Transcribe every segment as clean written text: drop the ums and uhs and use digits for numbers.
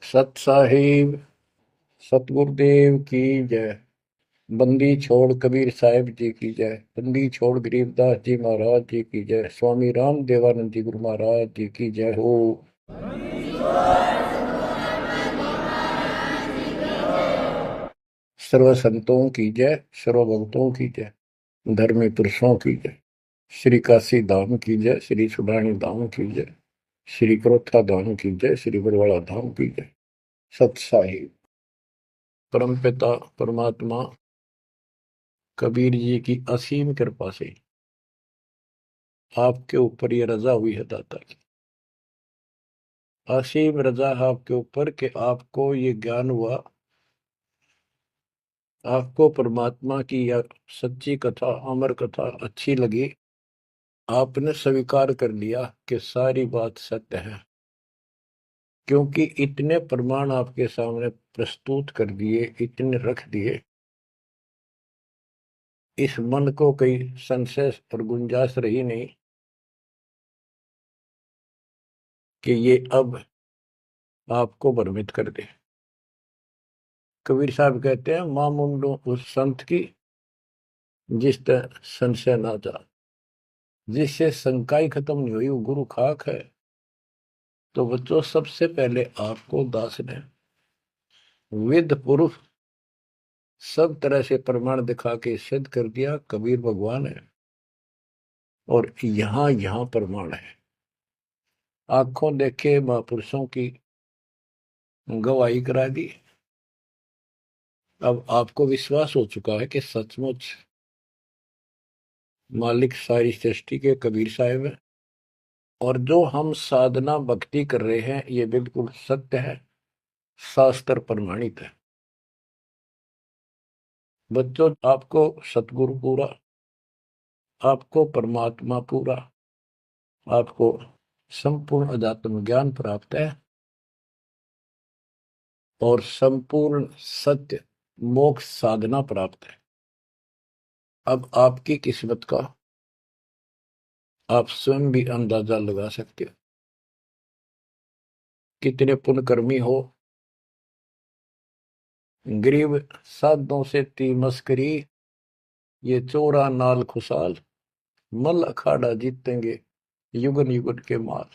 सत साहिब सतगुरुदेव की जय। बंदी छोड़ कबीर साहिब जी की जय। बंदी छोड़ गरीबदास जी महाराज जी की जय। स्वामी राम देवानंद जी गुरु महाराज जी की जय हो। सर्व संतों की जय, सर्व भक्तों की जय, धर्मी पुरुषों की जय। श्री काशी धाम की जय, श्री सुडानी धाम की जय, श्री क्रोथा धाम की जय, श्री बरवाड़ा धाम की जय। सत साहिब परमपिता परमात्मा कबीर जी की असीम कृपा से आपके ऊपर ये रजा हुई है दाता की। असीम रजा है आपके ऊपर कि आपको ये ज्ञान हुआ, आपको परमात्मा की यह सच्ची कथा, अमर कथा अच्छी लगी। आपने स्वीकार कर लिया कि सारी बात सत्य है, क्योंकि इतने प्रमाण आपके सामने प्रस्तुत कर दिए, इतने रख दिए, इस मन को कोई संशय और गुंजाइश रही नहीं कि ये अब आपको भ्रमित कर दे। कबीर साहब कहते हैं, मामुंडो उस संत की जिस तरह संशय ना जा, जिससे शंका ही खत्म नहीं हुई, वो गुरु खाक है। तो बच्चों, सबसे पहले आपको दास ने विद प्रूफ सब तरह से प्रमाण दिखा के सिद्ध कर दिया कबीर भगवान है। और यहां यहां प्रमाण है, आंखों देखे महापुरुषों की गवाही करा दी। अब आपको विश्वास हो चुका है कि सचमुच मालिक सारी सृष्टि के कबीर साहिब है, और जो हम साधना भक्ति कर रहे हैं ये बिल्कुल सत्य है, शास्त्र प्रमाणित है। बच्चों, आपको सतगुरु पूरा, आपको परमात्मा पूरा, आपको संपूर्ण अध्यात्म ज्ञान प्राप्त है, और संपूर्ण सत्य मोक्ष साधना प्राप्त है। अब आपकी किस्मत का आप स्वयं भी अंदाजा लगा सकते हो। कितने पुण्यकर्मी हो, गरीब साधों से ती मस्करी, ये चोरा नाल खुशाल, मल अखाड़ा जीतेंगे युगन युगन के माल।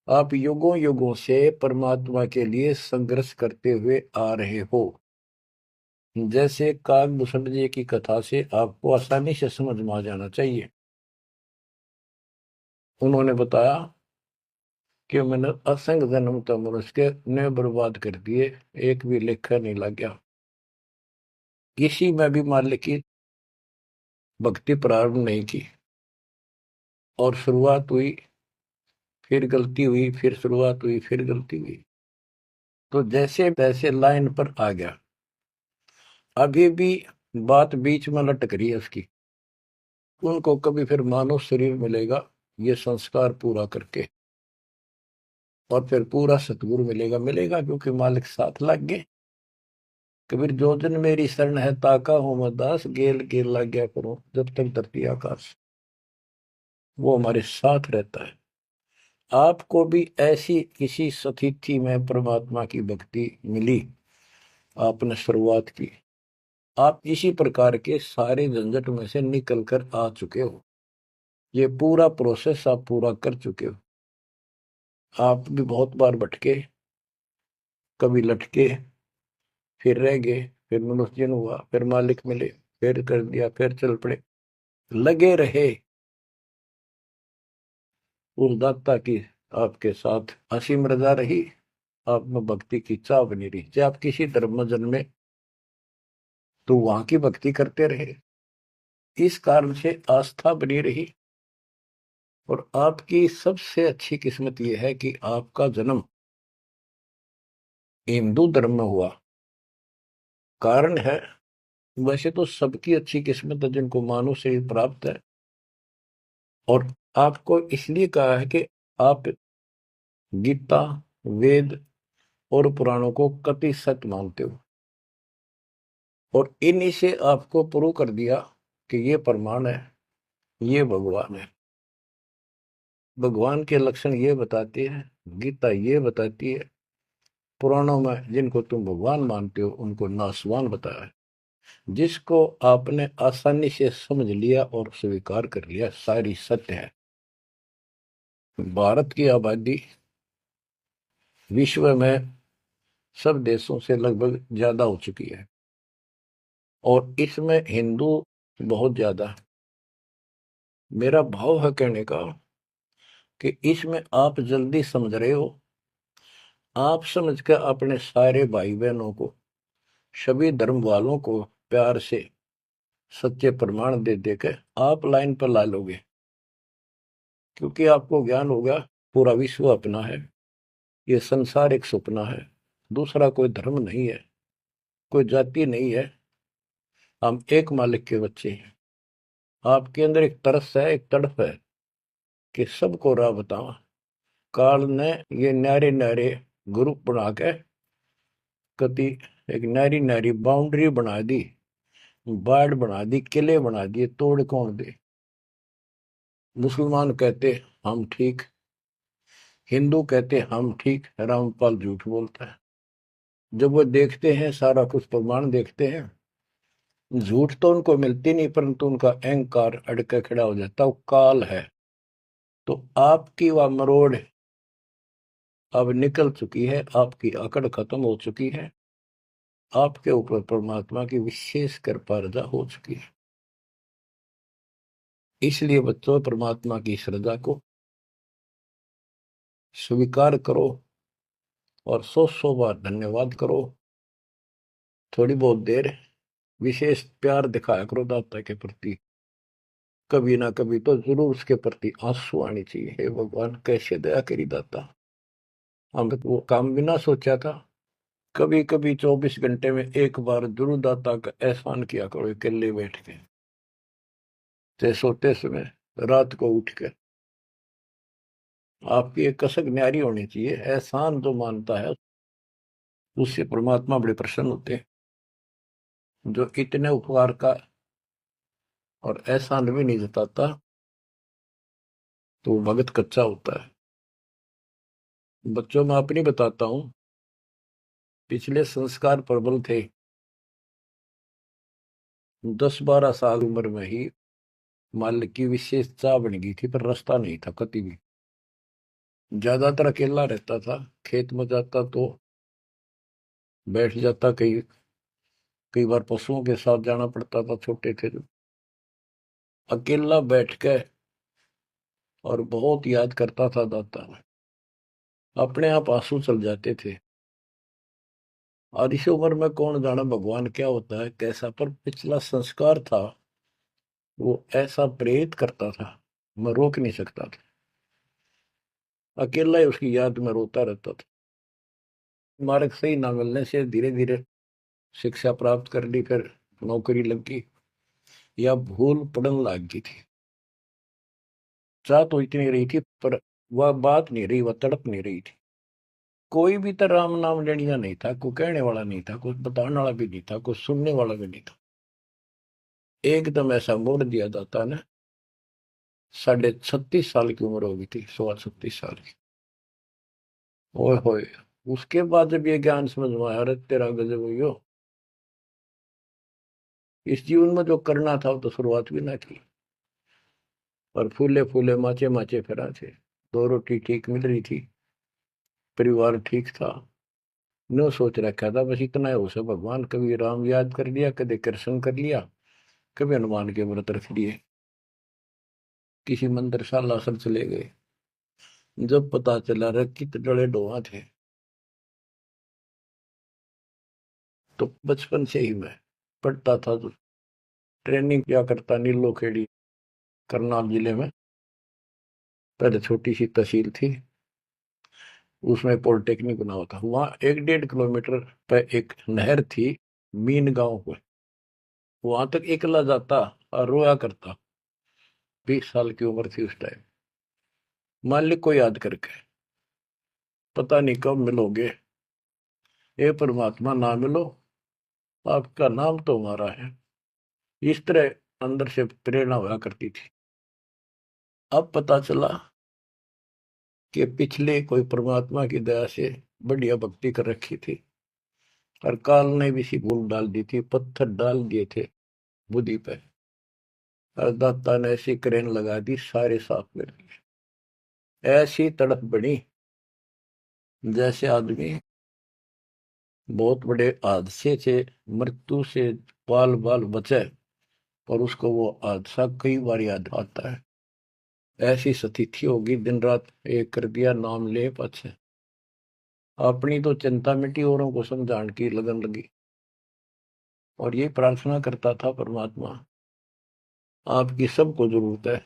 आप युगों युगों से परमात्मा के लिए संघर्ष करते हुए आ रहे हो। जैसे काकभूषण जी की कथा से आपको आसानी से समझ में आ जाना चाहिए। उन्होंने बताया कि मैंने असंख्य जन्म तो मनुष्य के ने बर्बाद कर दिए, एक भी लेखा नहीं लग गया। किसी में भी मालिक की भक्ति प्रारंभ नहीं की, और शुरुआत हुई, फिर गलती हुई, फिर शुरुआत हुई, फिर गलती हुई, तो जैसे तैसे लाइन पर आ गया। अभी भी बात बीच में लटक रही है उसकी। उनको कभी फिर मानव शरीर मिलेगा, ये संस्कार पूरा करके, और फिर पूरा सतगुरु मिलेगा। मिलेगा क्योंकि मालिक साथ लग गए। कबीर जो जन मेरी शरण है ताका हूं मैं दास, गेल गेल लग गया करूं जब तक धरती आकाश। वो हमारे साथ रहता है। आपको भी ऐसी किसी स्थिति में परमात्मा की भक्ति मिली, आपने शुरुआत की, आप इसी प्रकार के सारे झंझट में से निकल कर आ चुके हो। ये पूरा प्रोसेस आप पूरा कर चुके हो। आप भी बहुत बार भटके, कभी लटके, फिर रह गए, फिर मनुष्य जन्म हुआ, फिर मालिक मिले, फिर कर दिया, फिर चल पड़े। लगे रहे उस दाता की आपके साथ असीम रजा रही। आप में भक्ति की चाह बनी रही। चाहे आप किसी धर्म में जन्मे तो वहां की भक्ति करते रहे, इस कारण से आस्था बनी रही। और आपकी सबसे अच्छी किस्मत यह है कि आपका जन्म हिंदू धर्म में हुआ। कारण है, वैसे तो सबकी अच्छी किस्मत है जिनको मानव शरीर प्राप्त है, और आपको इसलिए कहा है कि आप गीता, वेद और पुराणों को कति सत्य मानते हो, और इन्हीं से आपको प्रूव कर दिया कि ये प्रमाण है, ये भगवान है। भगवान के लक्षण ये बताते हैं, गीता ये बताती है, पुराणों में जिनको तुम भगवान मानते हो उनको नासवान बताया है। जिसको आपने आसानी से समझ लिया और स्वीकार कर लिया, सारी सत्य है। भारत की आबादी विश्व में सब देशों से लगभग ज्यादा हो चुकी है और इसमें हिंदू बहुत ज्यादा है। मेरा भाव है कहने का कि इसमें आप जल्दी समझ रहे हो। आप समझ कर अपने सारे भाई बहनों को, सभी धर्म वालों को प्यार से सच्चे प्रमाण दे देकर आप लाइन पर ला लोगे, क्योंकि आपको ज्ञान होगा पूरा विश्व अपना है, ये संसार एक सपना है, दूसरा कोई धर्म नहीं है, कोई जाति नहीं है, हम एक मालिक के बच्चे हैं। आपके अंदर एक तरस है, एक तड़प है कि सबको राह बतावा। काल ने ये न्यारे न्यारे ग्रुप बना के कति एक नारी नारी बाउंड्री बना दी, बाढ़ बना दी, किले बना दिए, तोड़ कौन दे। मुसलमान कहते हम ठीक, हिंदू कहते हम ठीक, रामपाल झूठ बोलता है। जब वो देखते हैं सारा कुछ प्रमाण देखते हैं, झूठ तो उनको मिलती नहीं, परंतु उनका अहंकार अड़के खड़ा हो जाता, वो काल है। तो आपकी वह मरोड़ अब निकल चुकी है, आपकी अकड़ खत्म हो चुकी है, आपके ऊपर परमात्मा की विशेष कृपा रजा हो चुकी है। इसलिए बच्चों, परमात्मा की श्रद्धा को स्वीकार करो और 100 बार धन्यवाद करो। थोड़ी बहुत देर विशेष प्यार दिखाया करो दाता के प्रति, कभी ना कभी तो जरूर उसके प्रति आंसू आनी चाहिए। हे भगवान, कैसे दया करी दाता, हमने वो काम बिना सोचा था। कभी कभी 24 घंटे में एक बार जरूर दाता का एहसान किया करो, अकेले बैठ के, चाहे सोते समय, रात को उठ के। आपकी एक कसक न्यारी होनी चाहिए। एहसान जो मानता है उससे परमात्मा बड़े प्रसन्न होते हैं। जो इतने उपकार का और एहसान भी नहीं जताता तो भगत कच्चा होता है। बच्चों में अपनी बताता हूं, पिछले संस्कार प्रबल थे। 10-12 साल उम्र में ही माल की विशेष चाह बन गई थी, पर रास्ता नहीं था कति भी। ज्यादातर अकेला रहता था, खेत में जाता तो बैठ जाता, कई बार पशुओं के साथ जाना पड़ता था, छोटे थे जो। अकेला बैठ के और बहुत याद करता था दाता, अपने आप आंसू चल जाते थे। और इस उम्र में कौन जाना भगवान क्या होता है कैसा, पर पिछला संस्कार था वो ऐसा प्रेरित करता था, मैं रोक नहीं सकता था। अकेला ही उसकी याद में रोता रहता था। मार्ग सही ना मिलने से धीरे धीरे शिक्षा प्राप्त कर ली, फिर नौकरी लगी या भूल पड़न लग गई थी। चाह तो इतनी रही थी पर वह बात नहीं रही, वह तड़प नहीं रही थी। कोई भी तो राम नाम लेनिया नहीं था, कोई कहने वाला नहीं था, कोई बताने वाला भी नहीं था, कोई सुनने वाला भी नहीं था। एकदम ऐसा मोड़ दिया दाता ने। 36.5 साल की उम्र हो गई थी, 36.5 साल की। ओए होए, उसके बाद जब ये ज्ञान समझ में आया, अरे तेरा गजब हुई, इस जीवन में जो करना था वो तो शुरुआत भी ना की। और फूले फूले माचे माचे फिरा थे, 2 रोटी ठीक मिल रही थी, परिवार ठीक था। नो सोच रखा था बस इतना है उसे, भगवान कभी राम याद कर लिया, कभी कृष्ण कर लिया, कभी हनुमान के व्रत रख लिए, किसी मंदिर शाला सब चले गए। जब पता चला रे कित डले डोहा थे, तो बचपन से ही मैं पढ़ता था, तो ट्रेनिंग क्या करता नीलो खेड़ी, करनाल जिले में। पहले छोटी सी तहसील थी, उसमें पॉलिटेक्निक बना हुआ था। वहाँ 1-1.5 किलोमीटर पे एक नहर थी, मीन गांव को। वहां तक एकला जाता और रोया करता। 20 साल की उम्र थी उस टाइम। मालिक को याद करके, पता नहीं कब मिलोगे, ये परमात्मा ना मिलो, आपका नाम तो हमारा है। इस तरह अंदर से प्रेरणा हुआ करती थी। अब पता चला कि पिछले कोई परमात्मा की दया से बढ़िया भक्ति कर रखी थी, और काल ने भी सी भूल डाल दी थी, पत्थर डाल दिए थे बुद्धि पे, और दाता ने ऐसी क्रेन लगा दी, सारे साफ कर दिए। ऐसी तड़प बनी जैसे आदमी बहुत बड़े हादसे से, मृत्यु से बाल बाल बचे और उसको वो हादसा कई बार याद आता है। ऐसी स्थिति होगी, दिन रात एक कर दिया, नाम ले पाछे। अपनी तो चिंता मिटी, औरों को समझाने की लगन लगी। और ये प्रार्थना करता था, परमात्मा आपकी सबको जरूरत है,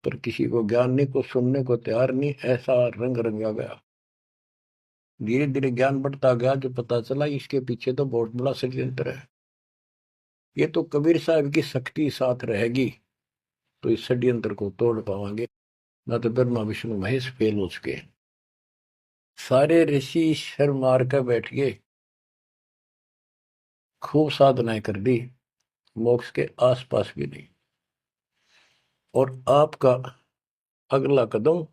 पर किसी को ज्ञानी को सुनने को तैयार नहीं। ऐसा रंग रंगा गया, धीरे धीरे ज्ञान बढ़ता गया, जो पता चला इसके पीछे तो बहुत बड़ा षड्यंत्र है। ये तो कबीर साहब की शक्ति साथ रहेगी तो इस षड्यंत्र को तोड़ पावांगे, न तो ब्रह्मा विष्णु महेश फेल हो चुके। सारे ऋषि शर मार कर बैठ गए, खूब साधनाएं कर दी, मोक्ष के आसपास भी नहीं। और आपका अगला कदम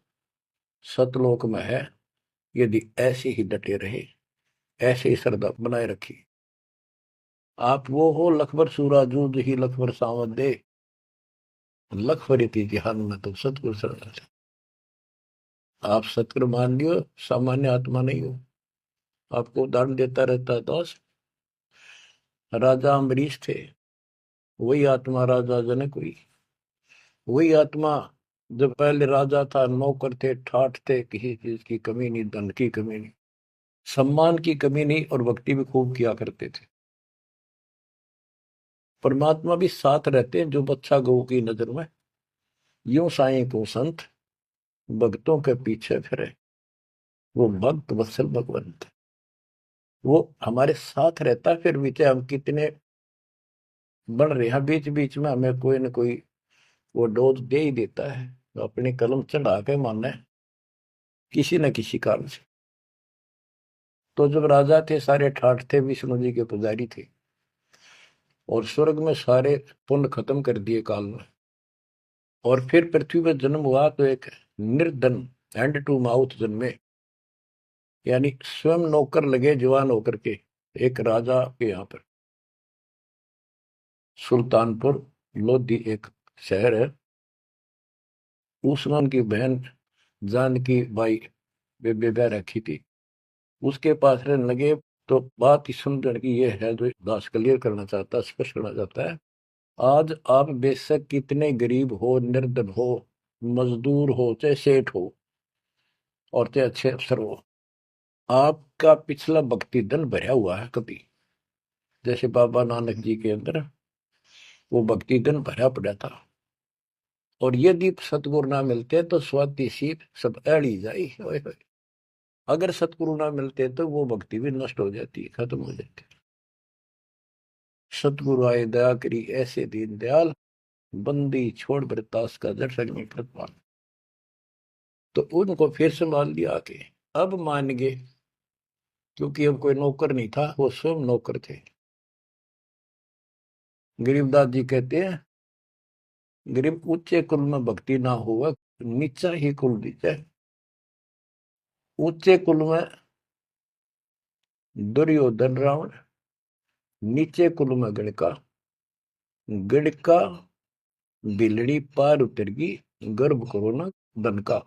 सतलोक में है, यदि ऐसे ही डटे रहे, ऐसे ही श्रद्धा बनाए रखी। आप वो हो लखबर सूरा जूझ ही लखबर सावत दे, लखबर जिहान में तो सतगुरु श्रद्धा से। आप सतगुरु मान लियो, सामान्य आत्मा नहीं हो। आपको उदाहरण देता रहता है दास। राजा अम्बरीश थे, वही आत्मा राजा जनक हुई। वही आत्मा जब पहले राजा था, नौकर थे, ठाठ थे, किसी चीज की कमी नहीं, धन की कमी नहीं, सम्मान की कमी नहीं, और भक्ति भी खूब किया करते थे। परमात्मा भी साथ रहते हैं जो बच्चा गौ की नजर में। यूं साईं को संत भक्तों के पीछे फिरे, वो भक्त वत्सल भगवंत। वो हमारे साथ रहता है, फिर भी चाहे हम कितने बढ़ रहे हैं, बीच बीच में हमें कोई न कोई वो डोज दे ही देता है, तो अपनी कलम चढ़ा के माने किसी न किसी कारण से। तो जब राजा थे, सारे ठाठ थे, विष्णु जी के पुजारी थे, और स्वर्ग में सारे पुण्य खत्म कर दिए काल में, और फिर पृथ्वी पर जन्म हुआ तो एक निर्धन हैंड टू माउथ जन्मे, यानी स्वयं नौकर लगे जवान होकर के। एक राजा के यहाँ पर सुल्तानपुर लोधी एक शहर है, उसमें उनकी बहन जानकी बाई बेबे ब्याह रखी थी, उसके पास रहने लगे। तो बात ही सुंदर की ये है जो दास क्लियर करना चाहता, स्पष्ट करना चाहता है। आज आप बेशक कितने गरीब हो, निर्धन हो, मजदूर हो, चाहे सेठ हो, और चाहे अच्छे अफसर हो, आपका पिछला भक्ति धन भरा हुआ है कभी। जैसे बाबा नानक जी के अंदर वो भक्ति धन भरा पड़ा था, और यदि सतगुरु ना मिलते तो स्वाति सी सब एड़ी जाई। ओए होए। अगर सतगुरु ना मिलते तो वो भक्ति भी नष्ट हो जाती, खत्म हो जाती। सतगुरु आए दया करी ऐसे दीन दयाल, बंदी छोड़ बरतास का जट नहीं प्रतिपाल। तो उनको फिर संभाल लिया आके, अब मान गए, क्योंकि अब कोई नौकर नहीं था, वो स्वयं नौकर थे। गरीबदास जी कहते हैं, गरीब ऊंचे कुल में भक्ति ना हुआ, नीचा ही कुल दीजिए। ऊंचे कुल में दुर्योधन रावण, नीचे कुल में गणका, गणका बिलड़ी पार उतर गई, गर्भ करो ना धन का।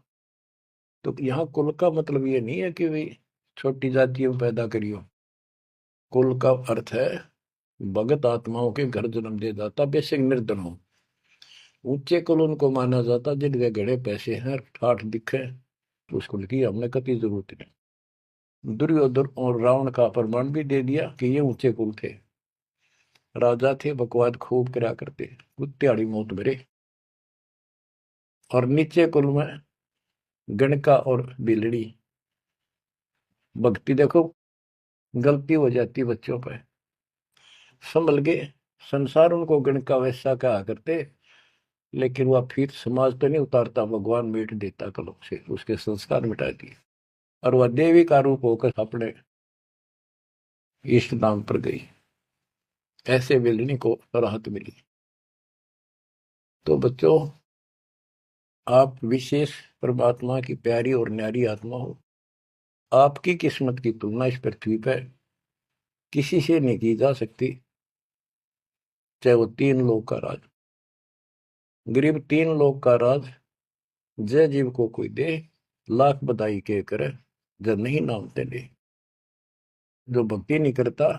तो यहाँ कुल का मतलब ये नहीं है कि भाई छोटी जातियों में पैदा करियो। कुल का अर्थ है भगत आत्माओं के घर जन्म दे जाता, बेसिक निर्धन हो। ऊंचे कुल उनको माना जाता जिनके घड़े पैसे हैं, ठाठ दिखे, तो उस कुल की हमने कति जरूरत नहीं। दुर्योधन और रावण का प्रमाण भी दे दिया कि ये ऊंचे कुल थे, राजा थे, बकवाद खूब करा करते, कुत्याड़ी मौत भरे। और नीचे कुल में गणका और बिलड़ी, भक्ति देखो गलती हो जाती बच्चों पर, संभल गए। संसार उनको गणका वैसा कहा करते, लेकिन वह फिर समाज तो नहीं उतारता, भगवान मिट देता कलम से, उसके संस्कार मिटा दिए, और वह देवी का रूप होकर अपने इष्ट धाम पर गई। ऐसे बिलनी को राहत मिली। तो बच्चों, आप विशेष परमात्मा की प्यारी और न्यारी आत्मा हो। आपकी किस्मत की तुलना इस पृथ्वी पर किसी से नहीं की जा सकती, चाहे वो तीन लोग का राज। गरीब तीन लोग का राज जय जीव को कोई दे, लाख बधाई के करे, जब नहीं नाम तेरे। जो भक्ति नहीं करता,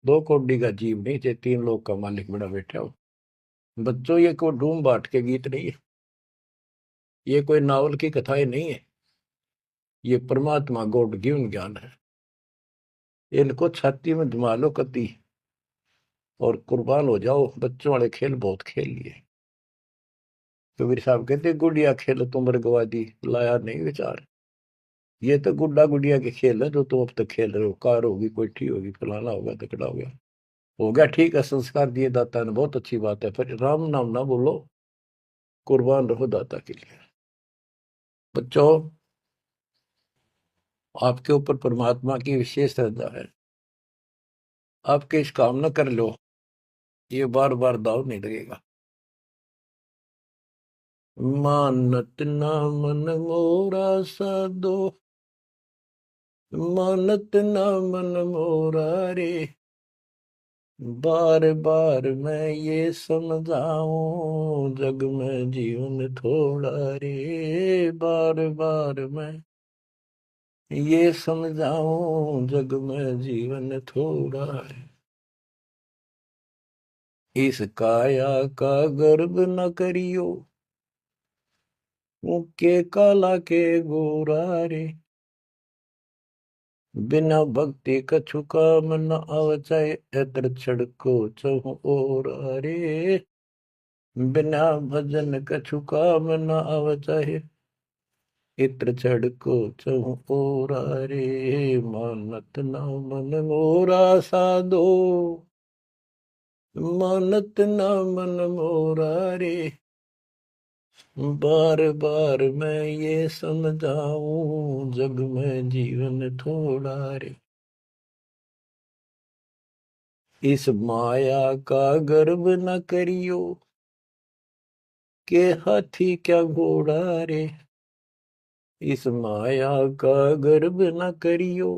दो कौड़ी का जीव नहीं, चाहे तीन लोग का मालिक बड़ा बैठा हो। बच्चों, ये कोई डूम बाट के गीत नहीं है, ये कोई नावल की कथाएं नहीं है, ये परमात्मा गॉड गिवन ज्ञान है। इनको छाती में जमा लो कति और कुर्बान हो जाओ। बच्चों वाले खेल बहुत खेल लिए। कबीर साहब कहते गुड़िया खेल तुम गवा दी, लाया नहीं विचार। ये तो गुड्डा गुड़िया के खेल है जो तुम अब तक खेल रहे हो। कार होगी, कोठी होगी, फलाना होगा, तकड़ा हो गया ठीक है। संस्कार दिए दाता ने, बहुत अच्छी बात है, पर राम नाम ना बोलो, कुर्बान रहो दाता के लिए। बच्चों, आपके ऊपर परमात्मा की विशेष श्रद्धा है। आपके इस काम न कर लो, ये बार बार दाव नहीं लगेगा। मानत ना मन मोरा साधो, मानत ना मन मोरा रे। बार बार मैं ये समझाऊं, जग में जीवन थोड़ा रे। बार बार मैं ये समझाऊं, जग में जीवन थोड़ा है। इस काया का गर्व न करियो, के काला के गोरा रे। बिना भक्ति कछु काम न आवचाए, एतर छड़को चहु और रे। बिना भजन कछु काम न आवचाए, इत्र छड़को चहु और रे। मानत न मन मोरा साधो, मानत न मन मोरा रे। बार बार मैं ये समझाऊं, जग में जीवन थोड़ा रे। इस माया का गर्व न करियो, के हाथी क्या घोड़ा रे। इस माया का गर्व न करियो,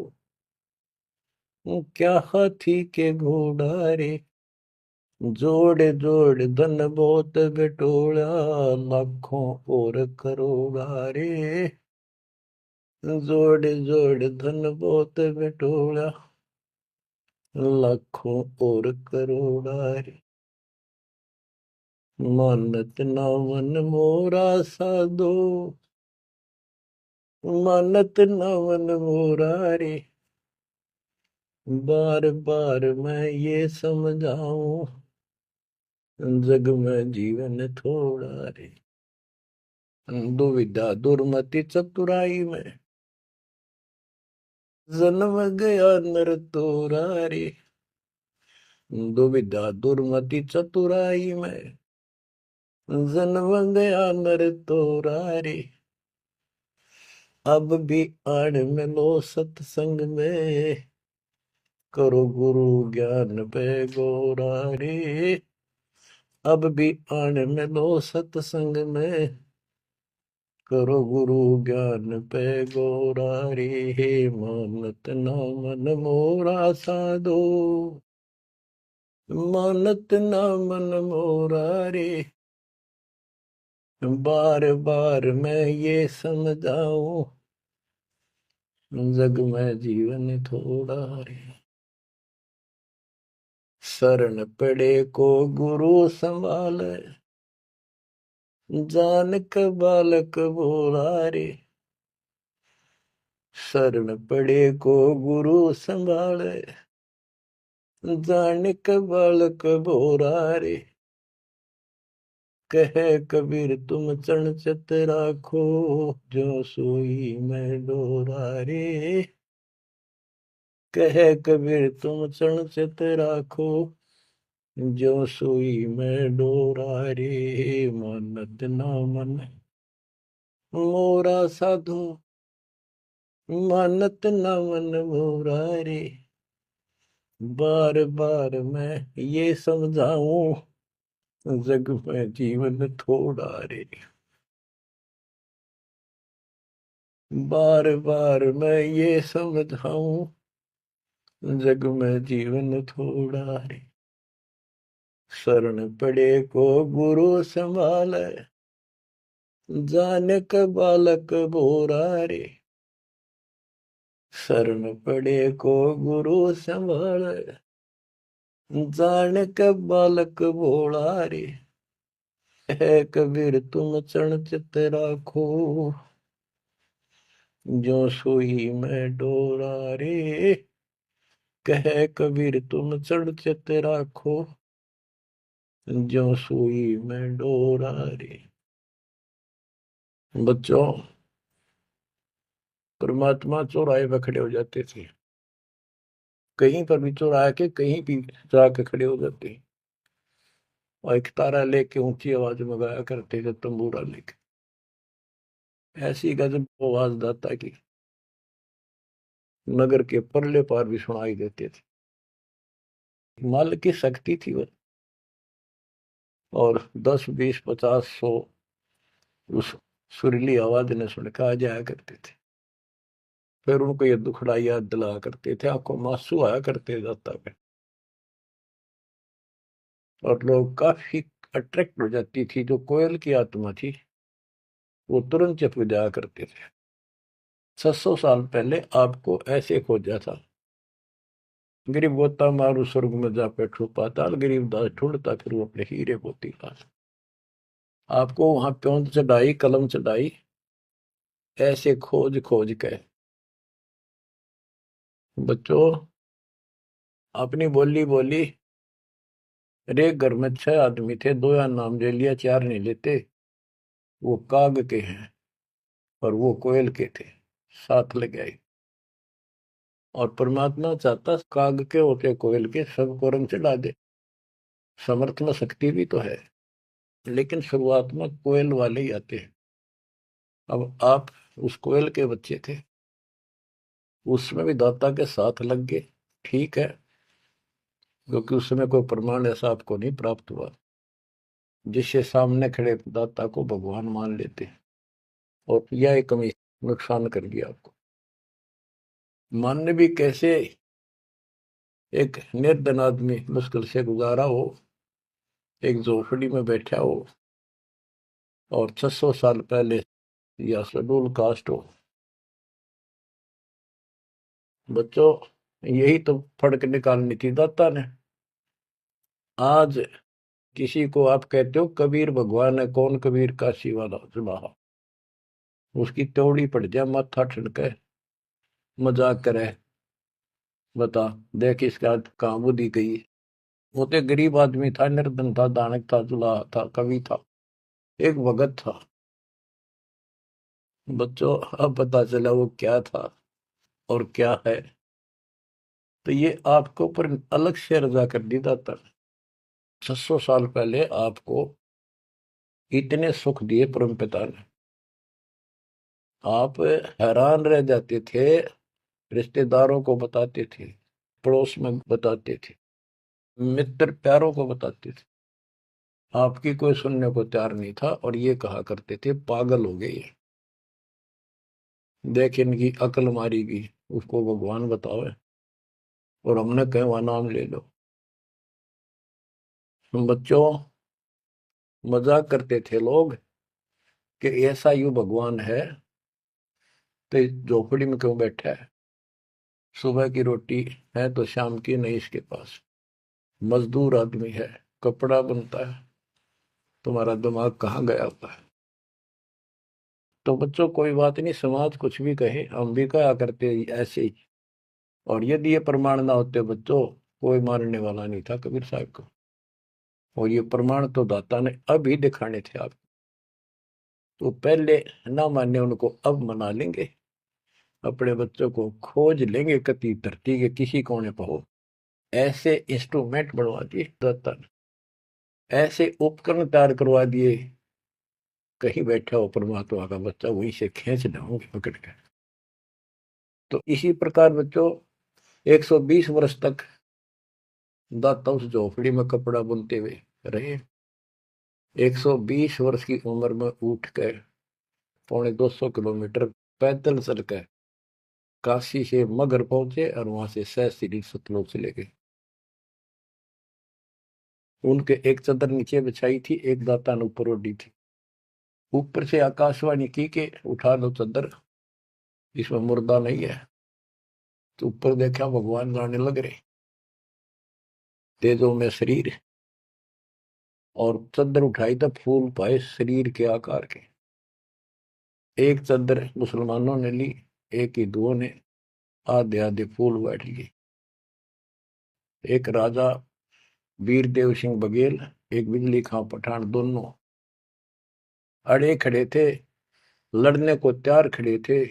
क्या हाथी के घोड़ा रे। जोड़ जोड़ धन बहुत बटोला, लाखों और करोड़ा रे। जोड़ जोड़ धन बहुत बटोला, लाखों और करोड़ा रे। मानत ना मन मोरा साधो, मानत ना मन मोरा रे। बार बार मैं ये समझाऊं, जग में जीवन थोड़ा रे। दुविधा दुर्मति चतुराई में, जन्म गया नर तोरा रे। दुविधा दुर्मति चतुराई में, जन्म गया नर तोरा रे। अब भी आड़ में लो सत्संग में, करो गुरु ज्ञान पे गोरा रे। अब भी आड़ में लो सत्संग में, करो गुरु ज्ञान पे गोरा रे। मानत ना मन मोरा साधो, मानत ना मन मोरा रे। बार बार मैं ये समझाऊं, जग में जीवन थोड़ा रे। शरण पड़े को गुरु संभाले, जान का बालक बोला रे। शरण पड़े को गुरु संभाले, जान का बालक बोला रे। कहे कबीर तुम चरण चित राखो, जो सोई मैं डोरा रे। कहे कबीर तुम चरण चित राखो, जो सोई मैं डोरा रे। मानत ना मन मोरा साधो, मानत न मन मोरा रे। बार बार मैं ये समझाऊं, जग में जीवन थोड़ा रे। बार बार मैं ये समझाऊं, जग में जीवन थोड़ा रे। शरण पड़े को गुरु संभाले, जाने का बालक बोरा रे। शरण पड़े को गुरु संभाले, जाने का बालक बोला रे। है कबीर तुम चरण चित राखो, जो सोई में डोरा रे। कहे कबीर तुम चढ़ चित राखो, जो सुई में डोरा रे। बच्चों, परमात्मा चौराहे पर खड़े हो जाते थे, कहीं पर भी चौराहे के कहीं भी जाके खड़े हो जाते, और एक तारा लेके ऊंची आवाज में गाया करते थे, तंबूरा लेके। ऐसी गजब आवाज दाता की नगर के परले पार भी सुनाई देते थे। माल की शक्ति थी वो, और 10 20 50 100 उस सुरीली आवाज ने सुन के आ जाया करते थे। फिर उनको ये दुखड़ा याद दिलाया करते थे, आंखों में आंसू आया करते दाता पे, और लोग काफी अट्रैक्ट हो जाती थी। जो कोयल की आत्मा थी वो तुरंत चप जाया करते थे। 600 साल पहले आपको ऐसे खोजा था, गरीब गोता मारू स्वर्ग में जा बैठो पाताल, गरीब दास ढूंढता फिर वो अपने हीरे मोती पास। आपको वहां प्योंद चढ़ाई, कलम चढ़ाई, ऐसे खोज खोज के। बच्चों, अपनी बोली बोली। एक घर में 6 आदमी थे, 2 या नाम ले लिया, 4 नहीं लेते। वो काग के हैं और वो कोयल के थे, साथ लग गए। और परमात्मा चाहता काग के होते कोयल के सबको रंग चढ़ा दे। समर्थ में शक्ति भी तो है, लेकिन शुरुआत में कोयल वाले ही आते हैं। अब आप उस कोयल के बच्चे थे, उसमें भी दाता के साथ लग गए, ठीक है, क्योंकि उस समय कोई प्रमाण ऐसा आपको नहीं प्राप्त हुआ जिससे सामने खड़े दाता को भगवान मान लेते, और यह एक कमी नुकसान कर गया आपको। मानने भी कैसे? एक निर्धन आदमी मुश्किल से गुजारा हो, एक झोपड़ी में बैठा हो, और 600 साल पहले या शेड्यूल कास्ट हो। बच्चों, यही तो फर्क निकालनी थी दाता ने। आज किसी को आप कहते हो कबीर भगवान है, कौन कबीर? काशी वाला जुलाहा, उसकी त्योड़ी पड़ जाए, माथा ठनके, मजाक करे, बता देख इसका कहाँ बुद्धि गई। वो तो गरीब आदमी था, निर्धन था, दानक था, जुलाहा था, कवि था, एक भगत था। बच्चों, अब पता चला वो क्या था और क्या है। तो ये आपको ऊपर अलग से रजा कर दी दाता। 600 साल पहले आपको इतने सुख दिए परमपिता ने, आप हैरान रह जाते थे। रिश्तेदारों को बताते थे, पड़ोस में बताते थे, मित्र प्यारों को बताते थे, आपकी कोई सुनने को तैयार नहीं था, और ये कहा करते थे पागल हो गए, देख इनकी अकल मारी गई, उसको भगवान बताओ, और हमने कहे वह नाम ले लो। बच्चों, मजाक करते थे लोग कि ऐसा यू भगवान है तो इस झोपड़ी में क्यों बैठा है? सुबह की रोटी है तो शाम की नहीं इसके पास, मजदूर आदमी है, कपड़ा बनता है, तुम्हारा दिमाग कहाँ गया होता है? तो बच्चों, कोई बात नहीं, समाज कुछ भी कहे, हम भी कहा करते ऐसे ही। और यदि ये प्रमाण ना होते बच्चों, कोई मारने वाला नहीं था कबीर साहब को। और ये प्रमाण तो दाता ने अभी दिखाने थे आपको। तो पहले ना माने उनको, अब मना लेंगे, अपने बच्चों को खोज लेंगे कति धरती के किसी कोने पर हो। ऐसे इंस्ट्रूमेंट बनवा दिए दाता ने, ऐसे उपकरण तैयार करवा दिए, कहीं बैठा हो परमात्मा का बच्चा वहीं से खींच लाऊंगे पकड़ के। तो इसी प्रकार बच्चों, 120 वर्ष तक दाता उस झोपड़ी में कपड़ा बुनते हुए रहे। 120 वर्ष की उम्र में उठ कर 250 किलोमीटर पैदल चल कर काशी से मगर पहुंचे और वहां से सहस्त्री सतलोक चले गए। उनके एक चादर नीचे बिछाई थी, एक दाता ने ऊपर ओढ़ी थी। ऊपर से आकाशवाणी की कि उठा लो चादर, इसमें मुर्दा नहीं है। तो ऊपर देखा भगवान जाने लग रहे, तेजों में शरीर, और चादर उठाई तो फूल पाए शरीर के आकार के। एक चादर मुसलमानों ने ली, एक हिंदुओं ने, आधे आधे फूल बैठ लिए। एक राजा वीरदेव सिंह बघेल, एक बिजली खां पठान, दोनों अड़े खड़े थे, लड़ने को तैयार खड़े थे।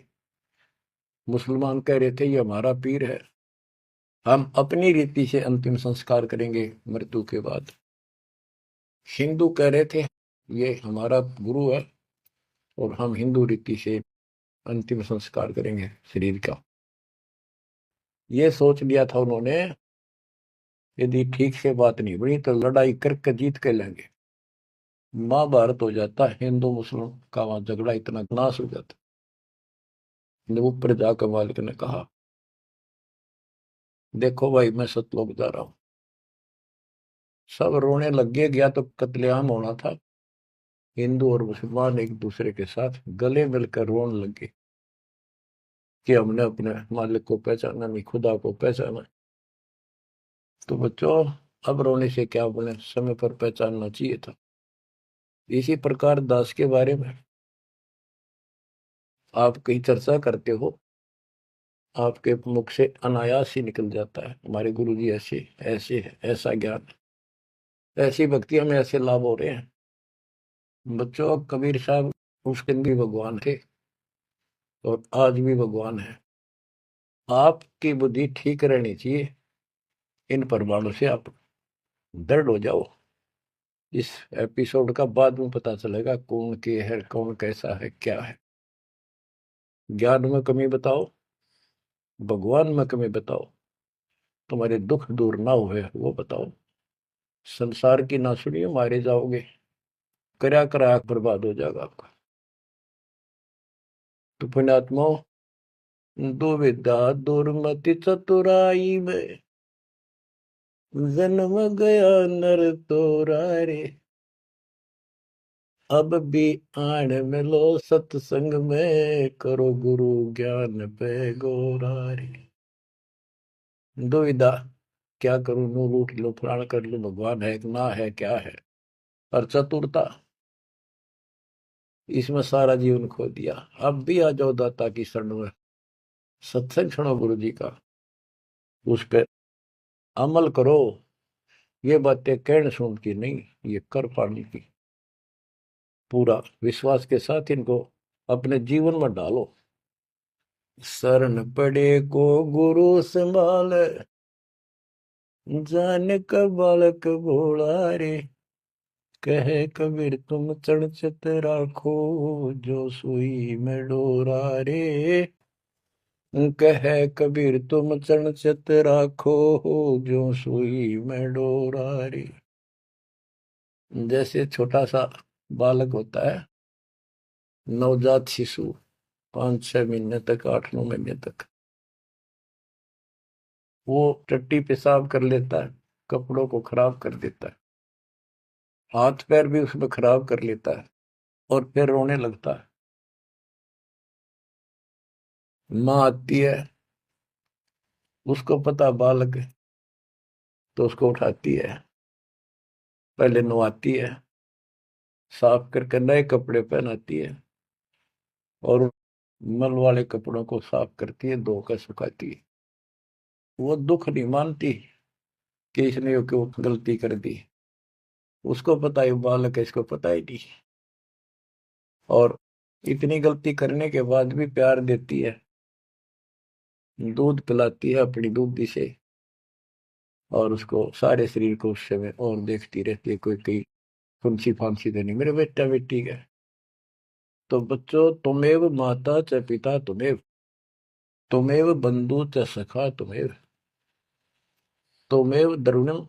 मुसलमान कह रहे थे ये हमारा पीर है, हम अपनी रीति से अंतिम संस्कार करेंगे मृत्यु के बाद। हिंदू कह रहे थे ये हमारा गुरु है और हम हिंदू रीति से अंतिम संस्कार करेंगे शरीर का। ये सोच लिया था उन्होंने, यदि ठीक से बात नहीं बनी तो लड़ाई करके जीत के लेंगे। महाभारत हो जाता, हिंदू मुस्लिम का वहां झगड़ा इतना नाश हो जाता। ऊपर जाकर मालिक ने कहा देखो भाई मैं सतलोक जा रहा हूं। सब रोने लग गया तो कत्लेआम होना था। हिंदू और मुसलमान एक दूसरे के साथ गले मिलकर रोने लगे कि हमने अपने मालिक को पहचाना नहीं, खुदा को पहचाना। तो बच्चों अब रोने से क्या बोले, समय पर पहचानना चाहिए था। इसी प्रकार दास के बारे में आप कहीं चर्चा करते हो, आपके मुख से अनायास ही निकल जाता है हमारे गुरु जी ऐसे ऐसे है, ऐसा ज्ञान, ऐसी भक्तियां में ऐसे लाभ हो रहे हैं। बच्चों कबीर साहब उस दिन भी भगवान थे और आज भी भगवान है। आपकी बुद्धि ठीक रहनी चाहिए, इन प्रमाणों से आप दृढ़ हो जाओ। इस एपिसोड का बाद में पता चलेगा कौन के है, कौन कैसा है, क्या है। ज्ञान में कमी बताओ, भगवान में कमी बताओ, तुम्हारे दुख दूर ना हुए वो बताओ। संसार की ना सुनिए, मारे जाओगे, करा करा बर्बाद हो जाएगा आपका। तो पुण्यात्मा, दुविधा दुर्मति चतुराई में जन्म गया नर तोरा रे। अब भी आण मिलो सत्संग में, करो गुरु ज्ञान पे गोरा रे। दुविधा, क्या करूं, नू लूट लो, फलाण कर लो, भगवान है कि ना है, क्या है। और चतुरता, इसमें सारा जीवन खो दिया। अब भी आ जाओ दाता की शरण में, सत्संग सुनो गुरु जी का, उस पर अमल करो। ये बातें कहने सुन की नहीं, ये कर पाने की। पूरा विश्वास के साथ इनको अपने जीवन में डालो। शरण पड़े को गुरु संभाल, जान का बालक भोला रे। कहे कबीर तुम चढ़ राखो, जो सुई में डोरा रे। कहे कबीर तुम चढ़ राखो, जो सुई में डोरा रे। जैसे छोटा सा बालक होता है, नवजात शिशु, 5-6 महीने तक, 8-9 महीने तक, वो टट्टी पेशाब कर लेता है, कपड़ों को खराब कर देता है, हाथ पैर भी उसमें खराब कर लेता है और फिर रोने लगता है। माँ आती है, उसको पता बालक है, तो उसको उठाती है, पहले नहलाती है, साफ करके नए कपड़े पहनाती है और मल वाले कपड़ों को साफ करती है, धोकर सुखाती है। वो दुख नहीं मानती कि इसने क्यों गलती कर दी, उसको पता है बालक है, इसको पता ही नहीं। और इतनी गलती करने के बाद भी प्यार देती है, दूध पिलाती है अपनी दूधी से, और उसको सारे शरीर को उस समय और देखती रहती है, कोई कहीं फुंसी फांसी तो नहीं, मेरे बेटा बेटी है। तो बच्चों, तुमेव माता च पिता तुमेव, तुमेव बंधु च सखा तुमेव, तुमेव द्रविणम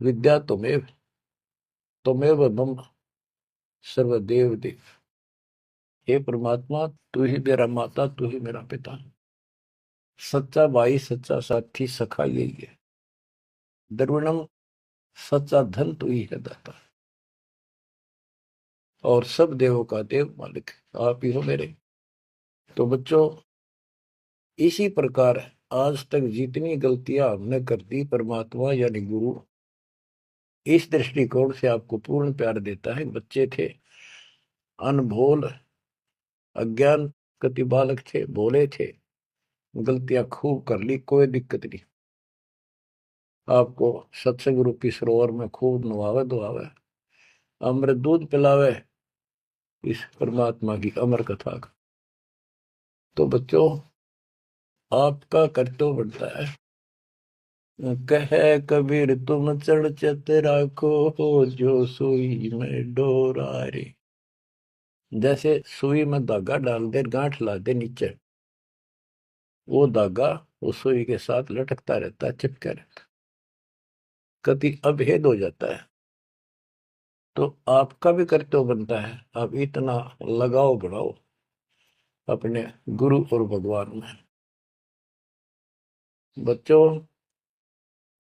विद्या तुमेव, तुमेव मम सर्वदेव देव। हे परमात्मा, तू ही मेरा माता, तू ही मेरा पिता, सच्चा भाई, सच्चा साथी, सखा यही है। द्रविणम, सच्चा धन तू ही है दाता, और सब देवों का देव मालिक आप ही हो मेरे। तो बच्चों, इसी प्रकार आज तक जितनी गलतियां हमने कर दी, परमात्मा यानी गुरु इस दृष्टिकोण से आपको पूर्ण प्यार देता है। बच्चे थे, अनभोल, अज्ञान, कति बालक थे, भोले थे, गलतियां खूब कर ली, कोई दिक्कत नहीं। आपको सत्संग रूपी सरोवर में खूब नवावे धोआवे, अमृत दूध पिलावे इस परमात्मा की अमर कथा का। तो बच्चों, आपका कर्तव्य बनता है, कहे कबीर तुम चढ़ चत राखो, जो सुई में डोरा रे। जैसे सुई में धागा डाल दे, गांठ ला दे नीचे, वो धागा उस सुई के साथ लटकता रहता है, चिपका रहता है, कभी अभेद हो जाता है। तो आपका भी कर्तव्य बनता है, आप इतना लगाव बढ़ाओ अपने गुरु और भगवान में। बच्चों,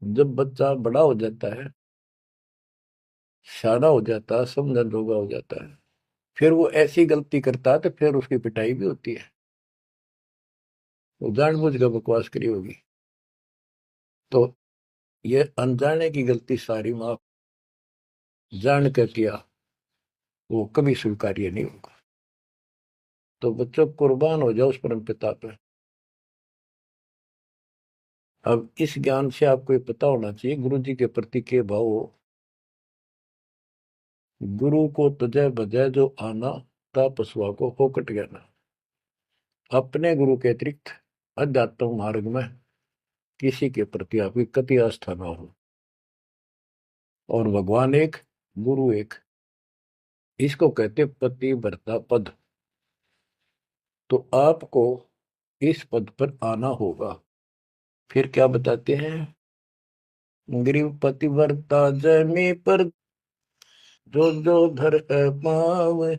जब बच्चा बड़ा हो जाता है, शाना हो जाता है, समझन जोगा हो जाता है, फिर वो ऐसी गलती करता है तो फिर उसकी पिटाई भी होती है। वो जानबूझ कर बकवास करी होगी, तो ये अनजाने की गलती सारी माफ, जान कर किया वो कभी स्वीकार्य नहीं होगा। तो बच्चों, कुर्बान हो जाओ उस परम पिता पे। अब इस ज्ञान से आपको ये पता होना चाहिए गुरु जी के प्रति के भाव हो। गुरु को तुझे बजय जो आना, तापसवा को फोकट ज्ञाना। अपने गुरु के अतिरिक्त अध्यात्म मार्ग में किसी के प्रति आपकी कति आस्था ना हो। और भगवान एक, गुरु एक, इसको कहते पतिव्रता पद। तो आपको इस पद पर आना होगा। फिर क्या बताते हैं, ग्रीव पतिव्रता जमी पर, जो जो धर पाव,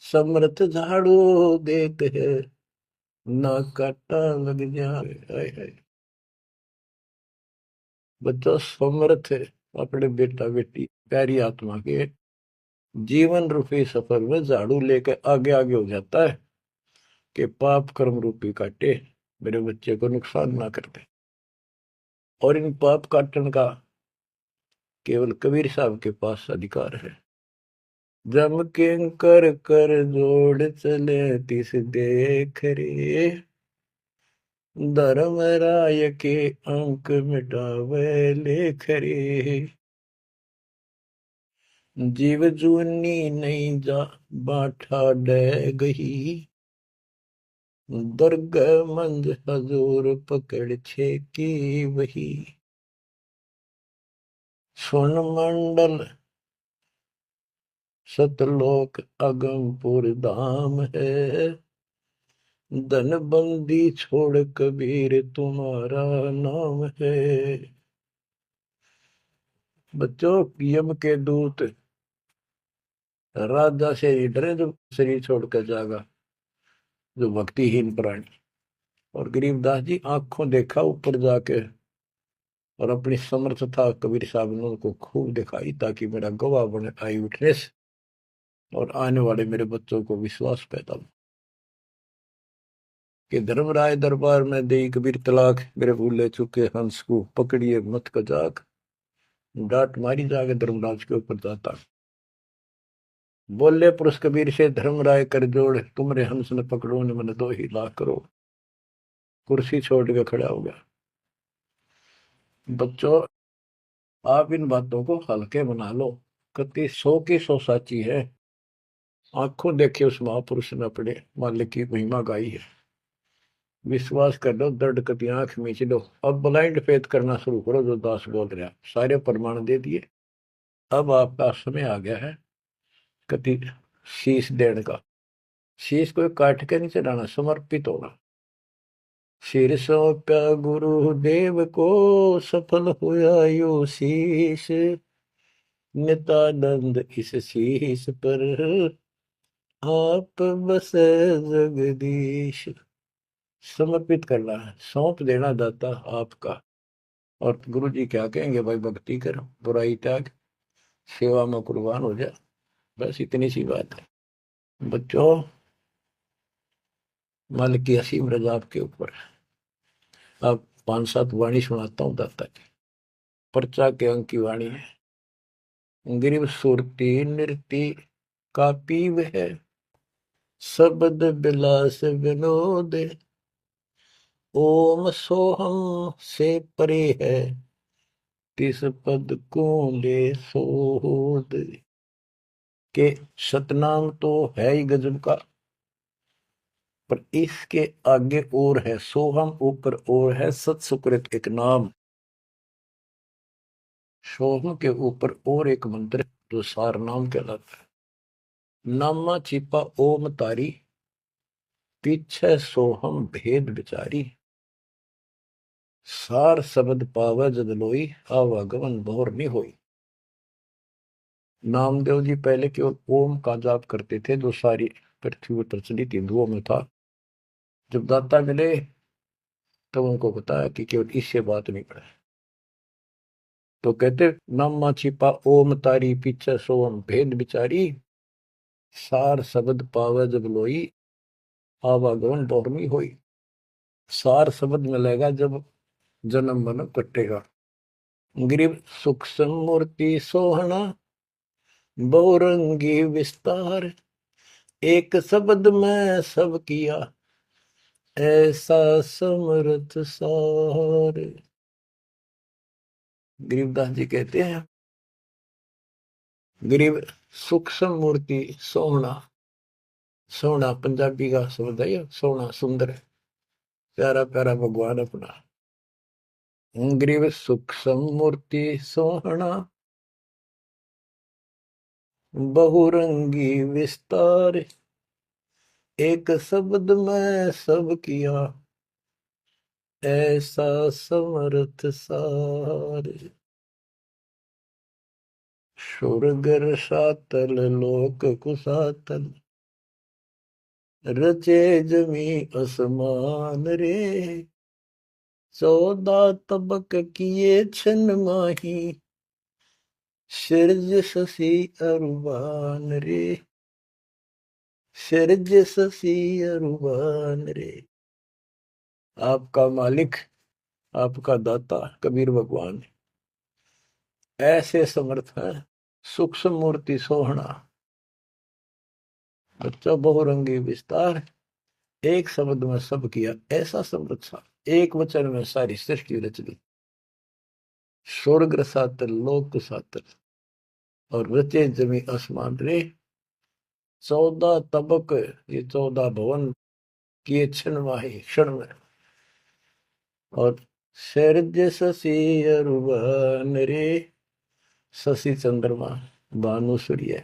समर्थ झाड़ू देत है, ना काटा लग जाए। हाय हाय। बच्चों, समर्थ है अपने बेटा बेटी प्यारी आत्मा के जीवन रूपी सफर में झाड़ू लेकर आगे आगे हो जाता है कि पाप कर्म रूपी काटे मेरे बच्चे को नुकसान ना कर दे। और इन पाप काटने का केवल कबीर साहब के पास अधिकार है। जम किंकर कर जोड़ चले तिस देख रे, धर्म राय के अंक मिटावे लेख रे। जीव जूनी नहीं जा बाठा डे गही, दुर्ग मंद हजूर पकड़ छे की वही। सुन मंडल सतलोक अगमपुर धाम है, धन बंदी छोड़ कबीर तुम्हारा नाम है। बच्चों, यम के दूत राजा से डरे जो शरीर छोड़कर जागा, जो भक्तिहीन प्राणी। और गरीबदास जी आंखों देखा ऊपर जाके, और अपनी समर्थता कबीर साहब ने उनको खूब दिखाई, ताकि मेरा गवाह बने आई विटनेस, और आने वाले मेरे बच्चों को विश्वास पैदा हो कि धर्मराय दरबार में दे कबीर तलाक, मेरे भूले चुके हंस को पकड़िए मत कजाक, डांट मारी जाके धर्मराज के ऊपर जाता। बोले पुरुष कबीर से धर्मराय कर जोड़, तुमरे हंस न पकड़ो ने मन 2 लाख करो। कुर्सी छोड़ के खड़ा हो गया। बच्चों, आप इन बातों को हल्के बना लो, कति 100 की 100 साची है। आंखों देखे उस महापुरुष ने अपने मालिक की महिमा गाई है। विश्वास कर लो, दर्द कति आंख मीच लो। अब ब्लाइंड फेथ करना शुरू करो, जो दास बोल रहा। सारे प्रमाण दे दिए, अब आपका समय आ गया है कति शीश देने का। शीश को काट के नहीं चढ़ाना, समर्पित होना। सिर सौंप्या गुरुदेव को, सफल हुआ यो शीश, नित्यानंद इस शीश पर आप बसे जगदीश। समर्पित करना है, सौंप देना दाता आपका। और गुरु जी क्या कहेंगे, भाई भक्ति कर, बुराई त्याग, सेवा में कुर्बान हो जा। बस इतनी सी बात है बच्चों। मालिक की असीम रजा आपके ऊपर। अब 5-7 वाणी सुनाता हूँ दाता की। पर्चा के अंक की वाणी है। गिरिव सुरती नृति का पीव है, शब्द बिलास विनोद। ओम सोहम से परे है, तिस पद को ले सोद। के सतनाम तो है ही गजब का, पर इसके आगे और है सोहम, ऊपर और है सत सुकृत एक नाम। सोहम के ऊपर और एक मंत्र जो सार नाम कहलाता है। नामा छिपा ओम तारी, पीछे सोहम भेद विचारी। सार शब्द पावे जद लोई, आवागमन भोर नहीं होई। नामदेव जी पहले केवल ओम का जाप करते थे, जो सारी पृथ्वी पर प्रचलित हिंदुओं में था। जब दाता मिले तब उनको बताया कि केवल इससे बात नहीं पड़े। तो कहते नामा छिपा ओम तारी, पीछे सोम भेद विचारी। सार शब्द पावे जब लोई, आवागमन बहुरमी होई। सार शब्द मिलेगा जब जन्म मन कटेगा। ग्रीव सुख समूर्ति सोहना, बहुरंगी विस्तार। एक शब्द में सब किया, ऐसा समर्थ सार। गरीबदास जी कहते हैं, गरीब सूक्ष्म मूर्ति सोहना। सोहना पंजाबी का शब्द है, सोहना सुंदर, प्यारा प्यारा भगवान अपना। गरीब सूक्ष्म मूर्ति सोहना, बहुरंगी विस्तार। एक शब्द में सब किया, ऐसा समर्थ सार। सुरगर सातल लोक कुसातल, रचे जमी असमान रे। 14 तबक किए छन माही, सिरज शशि अरुबान रे। सिरज शशि अरुबान रे। आपका मालिक, आपका दाता कबीर भगवान ऐसे समर्थ है। सूक्ष्म मूर्ति सोहना, बच्चा बहुरंगी विस्तार। एक शब्द में सब किया, ऐसा समर्थ सा। एक वचन में सारी सृष्टि रच दी। स्वर्ग सातल लोक सातल, और रचे जमी आसमान रे। 14 तबक, ये 14 भवन किए क्षण माही, क्षण में। और शरज शशि अरुबन रे। शशि चंद्रमा, भानु सूर्य,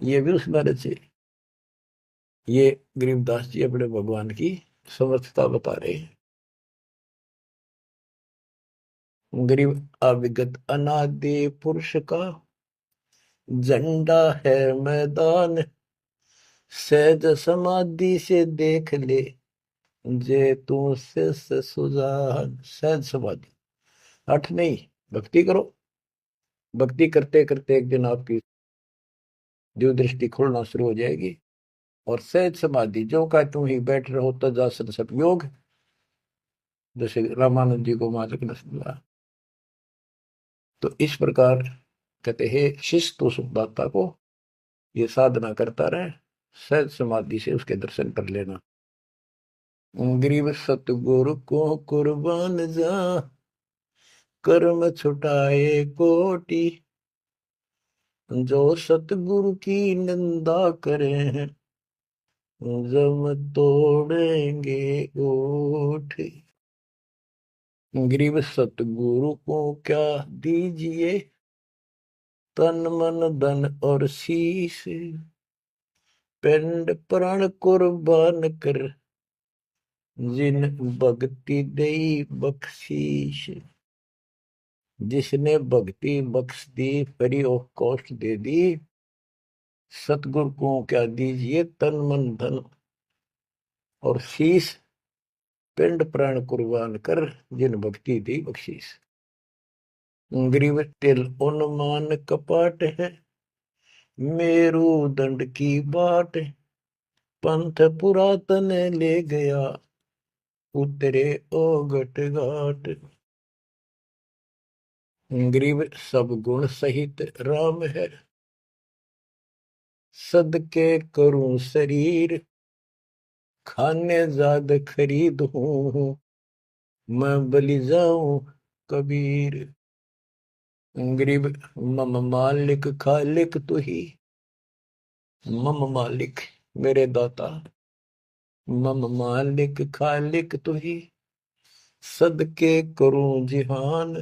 ये भी उसमें रचे। ये गरीबदास जी अपने भगवान की समर्थता बता रहे हैं। गरीब अविगत अनादि पुरुष का झंडा है मैदान। सहज समाधि से देख ले, जे तू से सुजान। सहज समाधि, हठ नहीं, भक्ति करो। भक्ति करते करते एक दिन आपकी दिव्य दृष्टि खुलना शुरू हो जाएगी। और सहज समाधि, जो का तुम ही बैठ रहो तजासन सब योग। जैसे रामानंद जी को मालिक ने समझा। तो इस प्रकार कहते हैं शिष्य तो सुखदाता को ये साधना करता रहे, सहज समाधि से उसके दर्शन कर लेना। गरीब सतगुरु को कुर्बान जा, कर्म छुटाए कोटि। जो सतगुरु की निंदा करे हैं, जम तोड़ेंगे ओठ। गरीब सतगुरु को क्या दीजिए, तन मन धन और शीश। पिंड प्राण कुर्बान कर, जिन भक्ति दई बख्शीश। जिसने भक्ति बख्श दी, फ्री ऑफ कॉस्ट दे दी, सतगुरु को क्या दीजिए तन मन धन और शीश, पिंड प्राण कुर्बान कर जिन भक्ति दी बख्शीश। ग्रीव तिल उन्मान कपाट है, मेरू दंड की बाट, पंथ पुरातन ले गया, उतरे ओगट घाट। ग्रीव सब गुण सहित राम है, सदके करूं शरीर, खाने जाद खरीद हूं, मैं बलि जाऊं कबीर। ग्रीब मम मालिक खालिक तू ही, मम मालिक मेरे दाता, मम मालिक खालिक तू ही, सदके करूं जिहान,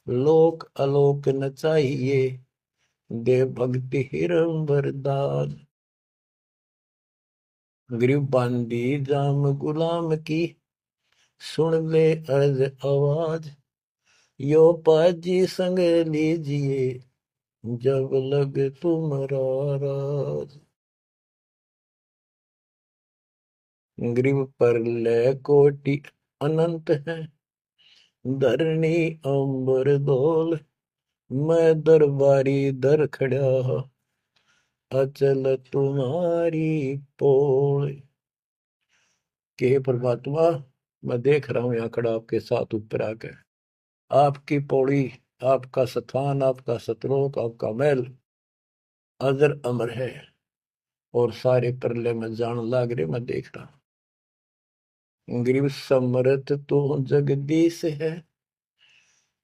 लोक अलोक न चाहिए, दे भक्ति हिरम वरदान। ग्रीब बांदी जाम गुलाम की, सुन ले अर्ज आवाज, यो पाजी संग लीजिए, जब लग तुम्हारा राज। ग्रीव पर ले कोटि अनंत है, धरणी अंबर धोल, मैं दरबारी दर खड़ा, अचल तुम्हारी पोल। के परमात्मा मैं देख रहा हूं यहाँ खड़ा आपके साथ ऊपर आकर, आपकी पौड़ी, आपका स्थान, आपका सतलोक, आपका महल अजर अमर है और सारे परले में जान लाग रहे, मैं देख रहा हूं। ग्रीव समरथ तू जगदीश है,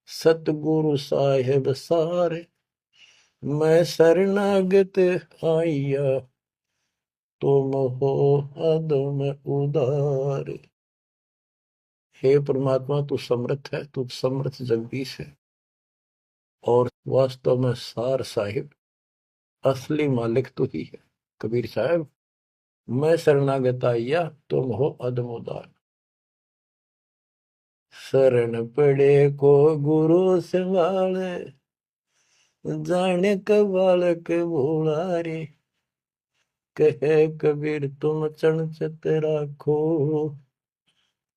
सतगुरु साहेब सारे, मैं शरणागत आइया, तुम हो अदम उदार। हे परमात्मा तू समर्थ है, तू समर्थ जगदीश है और वास्तव में सार साहिब असली मालिक तू ही है। कबीर साहब मैं शरणागत आइया, तुम हो अदम उदार। शरण पड़े को गुरु संभाले, जाने का बालक भोला रे, कहे कबीर तुम चणचत राखो,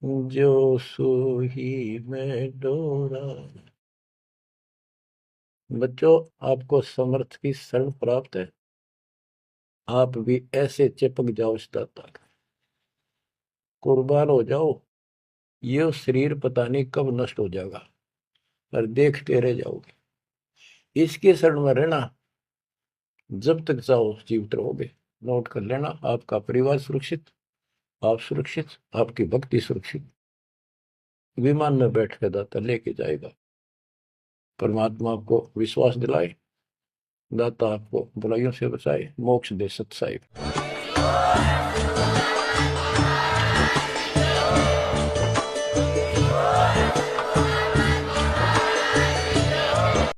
जो सोही में डोरा। बच्चों आपको समर्थ की शरण प्राप्त है, आप भी ऐसे चिपक जाओ इस दाता, कुर्बान हो जाओ। ये शरीर पता नहीं कब नष्ट हो जाएगा और देखते रह जाओगे। इसके शरण में रहना, जब तक चाहो जीवित रहोगे। नोट कर लेना, आपका परिवार सुरक्षित, आप सुरक्षित, आपकी भक्ति सुरक्षित। विमान में बैठ कर दाता लेके जाएगा। परमात्मा आपको विश्वास दिलाए, दाता आपको बुराइयों से बचाए, मोक्ष दे सत्साई।